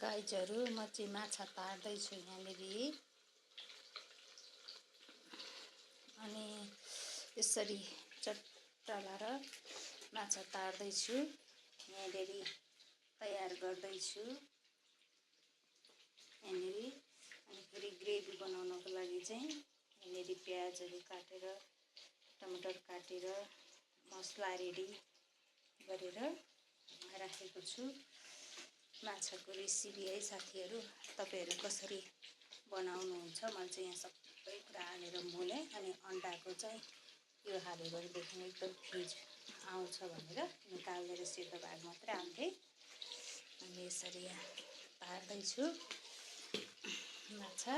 गाइजहरु म चाहिँ माछा तार्दै छु यहाँनेरि अनि यसरी चट्टालार माछा तार्दै छु यहाँनेरि तयार गर्दै छु यहाँनेरि अनि फेरि ग्रेभी बनाउनको लागि चाहिँ यहाँनेरि प्याजहरु काटेर टमाटर काटेर मसला रेडी गरेर राखेको छु माछाको रेसिपी है साथीहरु तपाईहरु कसरी बनाउनुहुन्छ म चाहिँ यहाँ सबै कुरा हालेर मोले अनि अन्डाको चाहिँ यो हाल्यो भनेदेखि एकदम फ्रिज आउँछ भनेर निकालेर सेतो भाग मात्रै हाल्थे अनि यसरी यहाँ तार्दै छु माछा